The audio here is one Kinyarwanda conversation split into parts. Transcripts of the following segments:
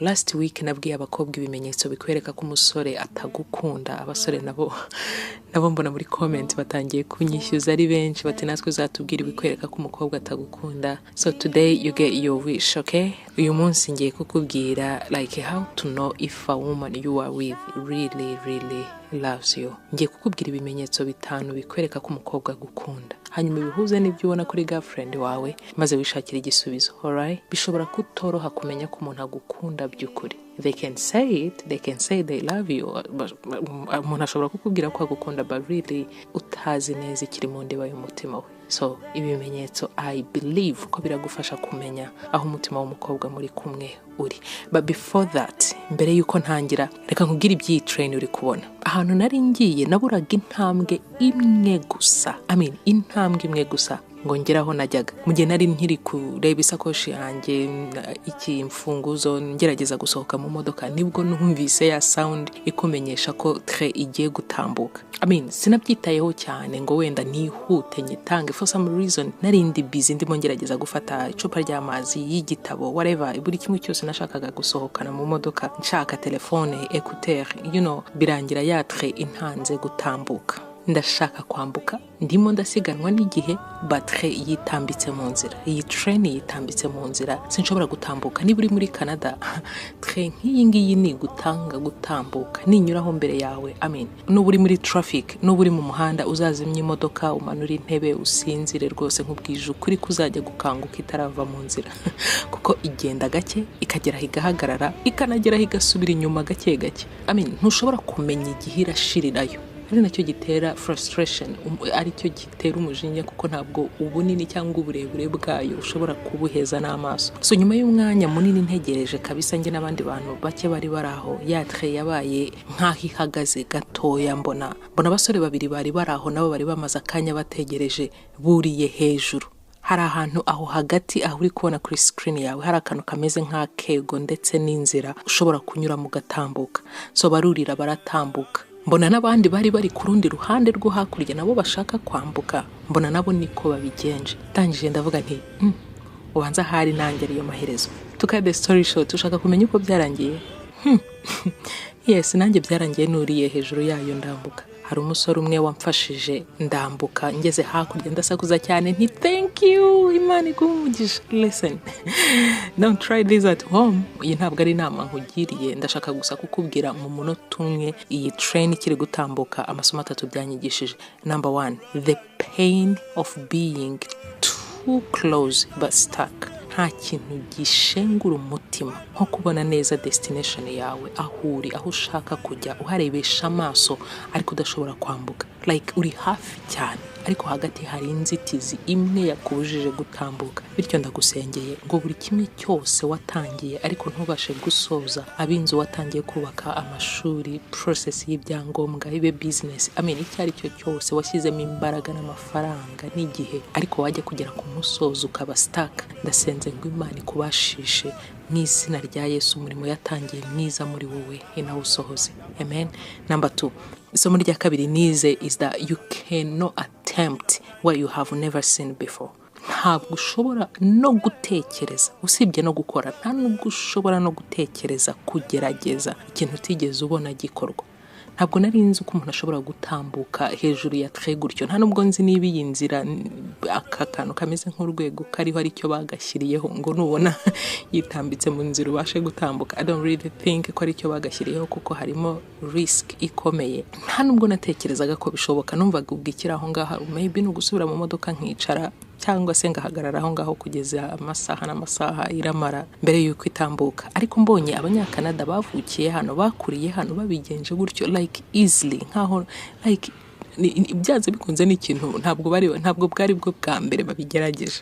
last week nabwiye abakobwa ibimenyetso bikwereka ko umusore atagukunda. Abasore nabo mbona muri comment batangiye kunyishyuza ari benshi bati natwe uzatubwira ibikwereka ko umukobwa atagukunda. So today you get your wish, okay? Uyu munsi ngiye kukubwira like how to know if a woman you are with really loves you. Ngiye kukubwira ibimenyetso bitanu bikwereka ko umukobwa agukunda, hanyuma bihuze n'ibyo ubona kuri girlfriend wawe maze wishakira igisubizo. Alright? Bishobora kutoroha kumenya ko umuntu agukunda by'ukuri. They can say it, they can say they love you, umuntu ashobora kukubwira ko agukunda but really utazi neza ikiri mu ndiba y'umutima we. So ibimenyetso I believe ko biragufasha kumenya aho umutima w'umukobwa muri kumwe uri. But before that, mbere yuko ntangira, reka nkubwire iby'iyi train uri kubona. Ahantu nari ngiye naburaga intambwe imwe gusa, intambwe imwe gusa ngo ngeraho najyaga. Mu gihe nari nkiri kureba isakoshi yanjye imfunguzo ngerageza gusohoka mu modoka, nibwo numvise ya sound ikumenyesha ko train igiye gutambuka. Sinabyitayeho cyane ngo wenda nihute nyitange, for some reason nari ndi busy ndimo ngerageza gufata icupa ry'amazi, y'igitabo, whatever, buri kimwe cyose nashakaga gusohokana mu modoka, nshaka telefone, écouteur, birangira ya train intanze gutambuka. Ndashaka kwambuka, ndimo ndasiganwa n'igihe, battery yitambitse mu nzira. Iyi train yitambitse mu nzira, sinshobora gutambuka. Niba uri muri Canada, train nk'iyi ngiyi ni gutambuka, ninyuraho mbere yawe. N'ubu uri muri traffic, n'ubu uri mu muhanda, uzazimya imodoka, umanura intebe, usinzire rwose nk'ubwije ukuri kuzajya gukanguka itarava mu nzira. Kuko igenda gake, ikagera higahagarara, ikanagera higasubira inyuma gake gake. Ntushobora kumenya igihe irashirirayo. Ari nacyo gitera frustration, ari cyo gitera umujinya, kuko ntabwo ubunini cyangwa uburebure bwayo ushobora kubuheza n'amaso. So nyuma y'umwanya munini ntegereje kabisa, nge n'abandi bantu bake bari baraho, ya train yabaye nkaho ihagaze gatoya. Mbona abasore babiri bari baraho, nabo bari bamaze akanya bategereje, buriye hejuru. Hari ahantu aho hagati, aho uri kubona kuri screen yawe, hari akantu kameze nk'akego ndetse n'inzira ushobora kunyura mu gatambuka. So barurira baratambuka. Mbona n'abandi bari ku rundi ruhande rwo hakurya, nabo bashaka kwambuka. Mbona nabo niko babigenje. Tangije ndavuga nti ubanza hari nanjye ariyo maherezo. Tuka the story short, ushaka kumenya uko byarangiye? Yes, nanjye byarangiye nuriye hejuru yayo ndambuka. Hari umusore umwe wamfashije ndambuka, ngeze hakurya ndasakuza cyane nti thank you, Imana igumugisha. Listen, don't try this at home. Iyi ntabwo ari inama nkugiriye, ndashaka gusa kukubwira mu munota umwe iyi train ikiri gutambuka amasomo 3 byanyigishije. Number 1, the pain of being too close but stuck. Nta kintu gishengura umutima nko kubona neza destination yawe, aho ushaka kujya, uharebesha amaso ariko udashobora kwambuka. Like uri hafi cyane ariko hagati hari inzitizi imwe yakubujije gutambuka. Bityo ndagusengeye ngo buri kimwe cyose watangiye ariko ntubashe gusoza, abinzu watangiye kubaka, amashuri, process y'ibyangombwa, ibe business, icyari cyo cyose washyizemo imbaraga n'amafaranga n'igihe, ariko wajya kugera ku musozo ukaba stuck, ndasenze ngo Imana ikubashishe n'izina rya Yesu, umurimo yatangiye mwiza muri wowe inawusohoze. Amen. Number 2, isomo rya kabiri nize is that you cannot attempt what you have never seen before. Ntabwo ushobora no gutekereza, usibye no gukora, nta nubwo ushobora no gutekereza kugerageza ikintu utigeze ubona gikorwa. Ntabwo nari nzi ko umuntu ashobora gutambuka hejuru ya train gutyo. Nta nubwo nzi niba iyi nzira akakantu kameze nk'urwego kariho ari cyo bagashyiriyeho ngo nubona yitambitse mu nzira ubashe gutambuka. I don't really think ko ari cyo bagashyiriyeho, kuko harimo risk ikomeye. Nta nubwo natekerezaga ko bishoboka. Numvaga ubwikira aho ngaho, maybe no gusubira mu modoka nkicara cyangwa se ngahagarara aho ngaho kugeza amasaha n'amasaha iramara mbere yuko itambuka. Ariko mbonye abanyakanada bavukiye hano, bakuriye hano, babigenje gutyo like easily, nkaho like ibyaze bikunze n'ikintu ntabwo bwari bwo bwa mbere babigerageje.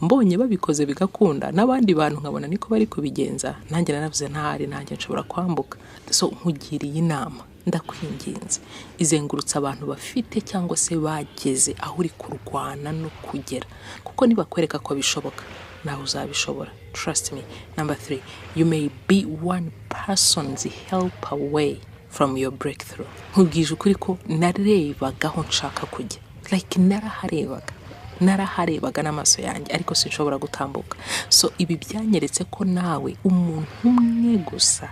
Mbonye babikoze bigakunda, n'abandi bantu nkabona niko bari kubigenza, nanjye naravuze ntari nanjye nshobora kwambuka. So nkugiriye inama, ndakwinginze, izengurutsa abantu bafite cyangwa se bageze aho uri kurwana no kugera, kuko nibakwereka ko bishoboka nawe uzabishobora. Trust me. Number 3, you may be one person's help away from your breakthrough. Nkubwije ukuri ko narebaga aho nshaka kujya, like naraharebaga naraharebaga n'amaso yanjye ariko sinshobora gutambuka. So ibi byanyeretse ko nawe umuntu umwe gusa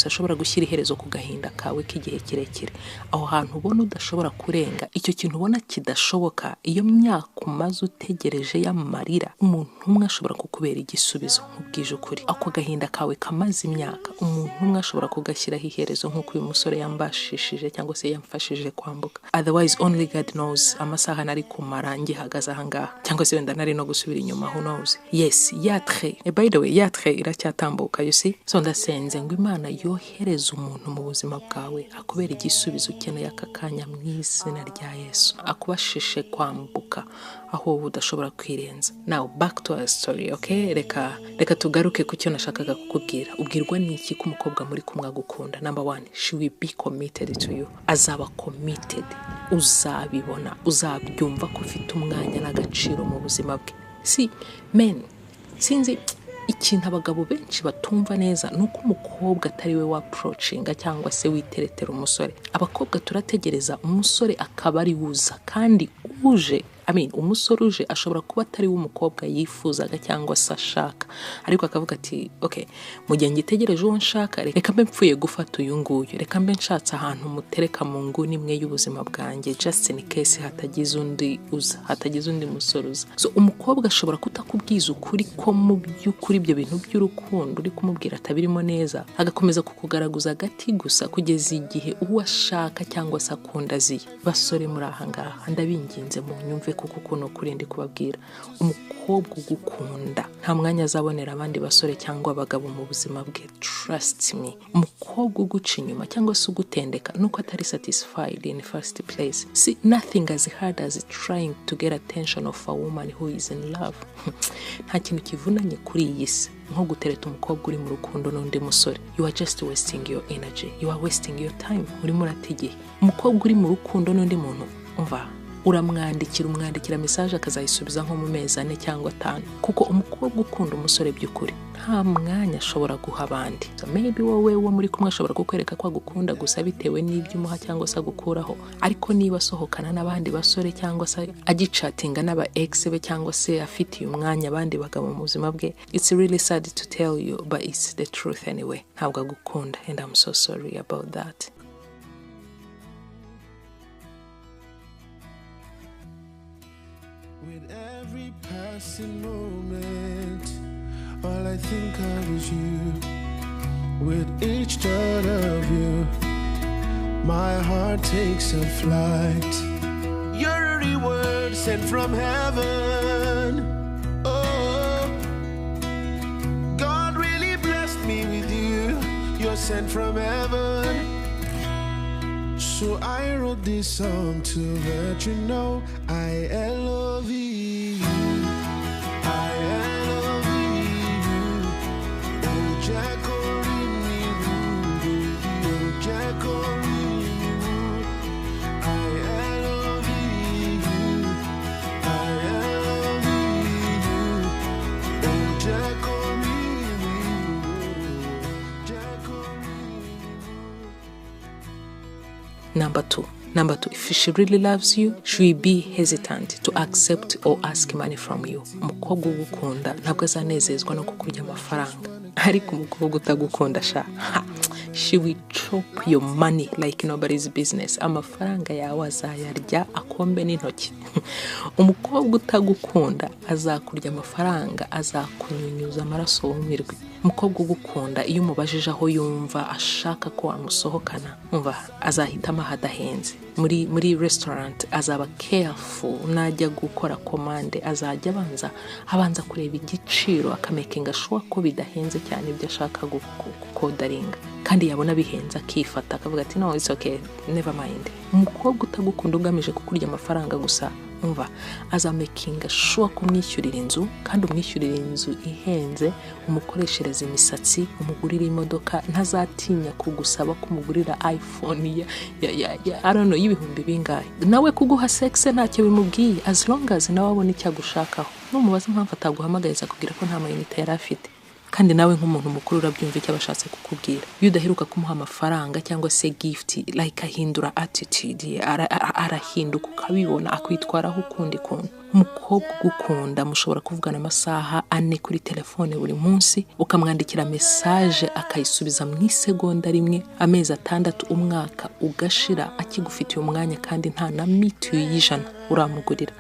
ashobora gushyira iherezo ku gahinda kawe k'igihe kirekire. Aho hantu ubona udashobora kurenga, icyo kintu ubona kidashoboka, iyo myaka umaze utegereje y'amarira, umuntu umwe ashobora kukubera igisubizo. Nkubwije ukuri, ako gahinda kawe kamaze imyaka, umuntu umwe ashobora kugashyiraho iherezo nk'uko uyu musore yambashishije cyangwa se yamfashije kwambuka. Otherwise only God knows amasaha nari kumara ngihagaze aha ngaha, cyangwa se wenda nari no gusubira inyuma, who knows. Yes, yatre, by the way, yatre iracyatambuka, you see. So ndasenze ngo Imana yohereza umuntu mu buzima bwawe akubera igisubizo ukeneye aka kanya mu izina rya Yesu, akubashishe kwambuka aho udashobora kwirenza. Now back to our story, okay? Reka tugaruke ku cyo nashakaga kukubwira. Ubwirwa n'iki ko umukobwa muri kumwe agukunda? Number 1, she will be committed to you. Azaba committed, uzabibona, uzabyumva ko ufite umwanya n'agaciro mu buzima bwe. See, men, sinzi ikintu abagabo benshi batumva neza nuko umukobwa atari we waproachinga cyangwa se witeretera umusore. Abakobwa turategereza umusore akaba ari wuza, kandi umusore uje ashobora kuba atari w'umukobwa yifuzaga cyangwa se ashaka, ariko akavuga ati okay, mu gihe ngitegereje uwo nshaka, reka mbe mpfuye gufata uyu nguyu, reka mbe nshatse ahantu mutereka mu nguni imwe y'ubuzima bwanjye, just in case hatagize undi musore uza. So umukobwa ashobora kutakubwiza ukuri ko mu by'ukuri ibyo bintu by'urukundo uri kumubwira atabirimo neza, agakomeza kukugaragaza agati gusa kugeza igihe uwo ashaka cyangwa se akunda aziye. Basore muri aha ngaha, ndabinginze mu nyumve kuko kuno kuri ndi kubabwira, umukobwa ugukunda nta mwanya azabonera abandi basore cyangwa abagabo mu buzima bwe. Trust me, umukobwa uguca inyuma cyangwa se ugutendeka nuko atari satisfied in first place. See, nothing as hard as trying to get attention of a woman who is in love. Nta kintu kivunanye kuri iyi si nko gutereta umukobwa uri mu rukundo n'undi musore. You are just wasting your energy, you are wasting your time. Urimo urategeye umukobwa uri mu rukundo n'undi muntu, umva, umwandikira message akazayisubiza nko mu mezi 4 cyangwa 5, kuko umukobwa ukunda umusore by'ukuri nta mwanya ashobora guha abandi. So maybe wowe muri kumwe ashobora kukwereka ko agukunda gusa bitewe n'ibyo umuha cyangwa se agukuraho, ariko niba asohokana n'abandi basore cyangwa se agichatinga n'aba ex be cyangwa se afitiye umwanya abandi bagabo mu buzima bwe, it's really sad to tell you, but it's the truth anyway. Ntabwo agukunda, and I'm so sorry about that. With every passing moment, all I think of is you. With each thought of you, my heart takes a flight. You're a reward sent from heaven. Oh, God really blessed me with you. You're sent from heaven. So I wrote this song to let you know I love you. I love you. Oh, Jack Number two, if she really loves you, she will be hesitant to accept or ask money from you. Umukobwa ugukunda ntabwo azanezezwa no kukurya amafaranga, ariko umukobwa utagukunda she will chop your money like nobody's business. Amafaranga yawe azayarya akombe n'intoki. Umukobwa utagukunda azakurya amafaranga, azakunyunyuza amaraso wumirwe. Umukobwa ugukunda iyo umubajije aho yumva ashaka ko amusohokana, umva azahitamo ahadahenze. Muri restaurant azaba careful, najya gukora commande azajya abanza kureba igiciro, akamakinga sure ko bidahenze cyane ibyo ashaka gukodaringa, kandi yabona bihenze akifata akavuga ati no, it's okay, never mind. Umukobwa utagukunda ugamije kukurya amafaranga gusa, umva azamakinga sure kumwishyurira inzu, kandi umwishyurira inzu ihenze, umukoreshereza imisatsi, umugurira imodoka, ntazatinya kugusaba kumugurira iPhone I don't know y'ibihumbi bingahe. Nawe kuguha sex ntacyo bimubwiye, as long as nawe abona icyo agushakaho. Numubaza impamvu ataguhamagariza kugira ko nta mayinite yari afite. kandi nawe nk'umuntu mukuru urabyumva icyo abashatse kukubwira. Iyo udaheruka kumuha amafaranga cyangwa se gift like ahindura attitude arahinduka ukabibona akwitwaraho ukundi kuntu. Umukobwa ugukunda mushobora kuvugana amasaha 4 kuri telefone buri munsi, ukamwandikira message akayisubiza mu isegonda rimwe, amezi 6 umwaka ugashira akigufitiye umwanya kandi nta na mitu y'ijana uramugurira.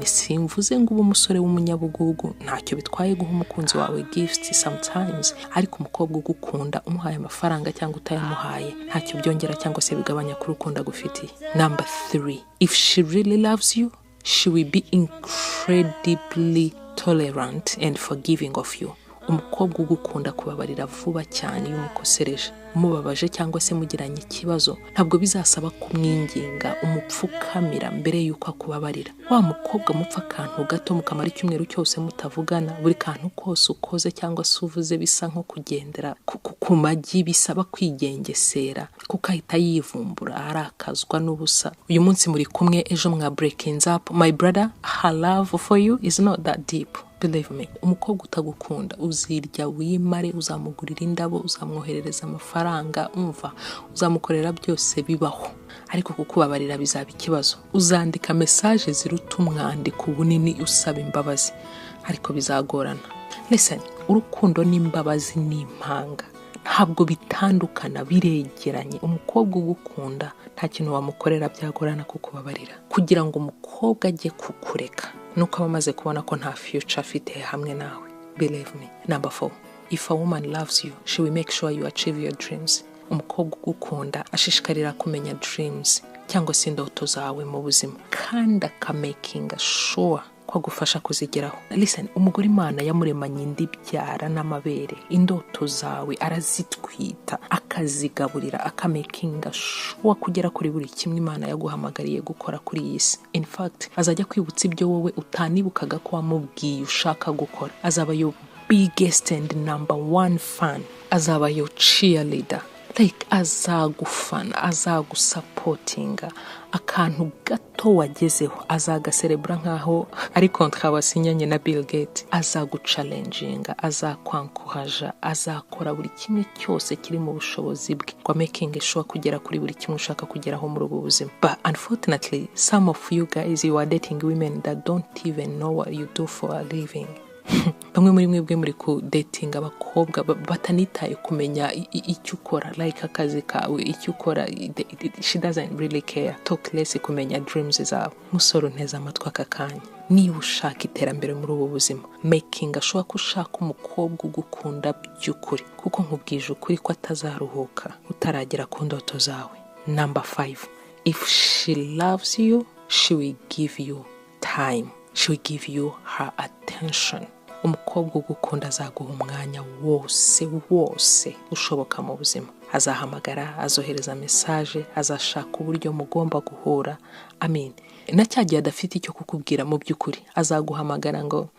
Simvuze ngo ubu umusore w'umunyabugugu ntacyo bitwaye guha umukunzi wawe gift sometimes, ariko umukobwa ugukunda umuhaye amafaranga cyangwa utayamuhaye ntacyo byongera cyangwa se bigabanya ku rukundo agufitiye. Number 3, if she really loves you, she will be incredibly tolerant and forgiving of you. Umukobwa ugukunda kubabarira vuba cyane iyo umukosereje, umubabaje cyangwa se mugiranye ikibazo, ntabwo bizasaba kumwinginga umupfukamira mbere yuko akubabarira. Wa mukobwa mupfa akantu gato mukamara icyumweru cyose mutavugana, buri kantu kose ukoze cyangwa se uvuze bisa nko kugendera ku magi, bisaba kwigengesera kuko ahita yivumbura arakazwa n'ubusa. Uyu munsi muri kumwe, ejo mwa breaking up. My brother, her love for you is not that deep. Believe me, umukobwa utagukunda uzirya wimare, uzamugurira indabo, uzamwoherereza amafaranga, uzamukorera byose bibaho, ariko kukubabarira bizaba ikibazo. Uzandika message ziruta umwandiko bunini usaba imbabazi, ariko bizagorana. Listen, urukundo n'imbabazi n'impanga ntabwo bitandukana, biregeranye. Umukobwa ugukunda nta kintu wamukorera byagorana kukubabarira. Kugira ngo umukobwa ajye kukureka nuko abamaze kubona ko nta future afite hamwe nawe. Believe me. Number 4, if a woman loves you, she will make sure you achieve your dreams. Umukobwa ugukunda ashishikarira kumenya dreams cyangwa se indoto zawe mu buzima, kandi akamakinga sure ko agufasha kuzigeraho. Listen, umugore Imana yamuremanye indibyara n'amabere, indoto zawe arazitwita, akazigaburira, akamakinga sure kugera kuri buri kimwe Imana yaguhamagariye gukora kuri iyi si. In fact, azajya kwibutsa ibyo wowe utanibukaga ko wamubwiye ushaka gukora. Azaba your biggest and number 1 fan. Azaba your cheerleader. Like azagufana, azagusupportinga, akantu gato wagezeho azagaserebura nkaho ari kontra wasinyanye na Bill Gates. Azaguchallenginga, azakwankuhaja, azakora buri kimwe cyose kiri mu bushobozi bwe kwa making sure kugera kuri buri kimwe ushaka kugeraho muri ubu buzima. But unfortunately, some of you guys, you are dating women that don't even know what you do for a living. Bamwe muri mwebwe muri ku dating abakobwa batanitaye kumenya icyo ukora, like akazi kawe, icyo ukora. She doesn't really care. Talk less kumenya dreams zawe. Musoro nteza amatwi akakanya. Niba ushaka iterambere muri ubu buzima, making sure ko ushaka umukobwa ugukunda by'ukuri, kuko nkubwije ukuri ko atazaruhuka utaragera ku ndoto zawe. Number 5, if she loves you, she will give you time. She will give you her attention. Umukobwa ugukunda azaguha umwanya wose ushoboka mu buzima. Azahamagara, azohereza message, azashaka uburyo mugomba guhura. Na cyagiye adafite icyo kukubwira mu by'ukuri, azaguhamagara ngo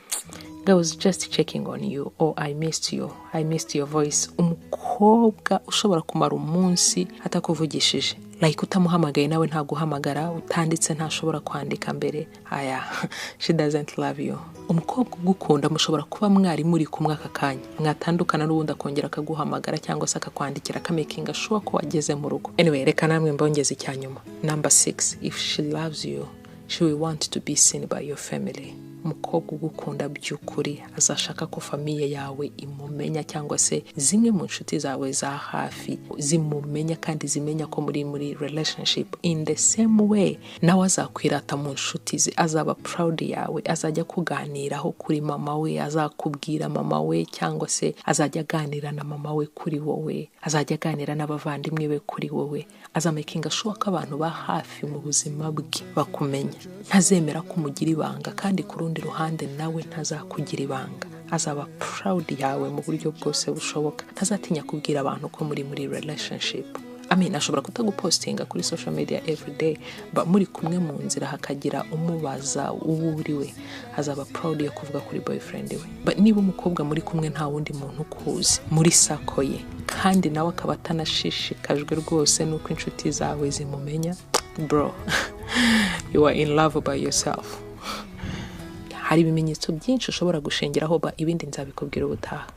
I was just checking on you, or I missed your voice. Umukobwa ushobora kumara umunsi atakuvugishije, like utamuhamagaye nawe ntaguhamagara, utanditse ntashobora kwandika mbere. She doesn't love you. Umukobwa ugukunda mushobora kuba mwari muri kumwe aka kanya, mwatandukana n'ubundi akongera akaguhamagara cyangwa se akakwandikira, akamakinga sure ko wageze mu rugo. Anyway, reka namwe mbongeze icyanyuma. Number 6, if she loves you, she will want to be seen by your family. Umukobwa ugukunda by'ukuri azashaka ko famiye yawe imumenya, cyangwa se zimwe mu nshuti zawe za hafi zimumenya kandi zimenya ko muri relationship. In the same way, nawe azakwirata mu nshuti ze, azaba proud yawe, azajya kuganiraho kuri mama we, azakubwira mama we, cyangwa se azajya aganira na mama we kuri wowe, azajya aganira n'abavandimwe be kuri wowe. Azamakinga sure ko abantu ba hafi mu buzima bwe bakumenya. Ntazemera kumugira ibanga, kandi ku rundi ruhande nawe ntazakugira ibanga. Azaba proud yawe mu buryo bwose bushoboka. Ntazatinya kubwira abantu ko muri relationship. Ashobora kutagupostinga kuri social media every day, but muri kumwe mu nzira hakagira umubaza uwo uriwe, azaba proud yo kuvuga kuri boyfriend we. But niba umukobwa muri kumwe nta wundi muntu kuzi muri sako ye, kandi nawe akaba atanashishikajwe rwose nuko inshuti zawe zimumenya, bro, you are in love by yourself. Hari ibimenyetso byinshi ushobora gushingiraho, ibindi nzabikubwira ubutaha.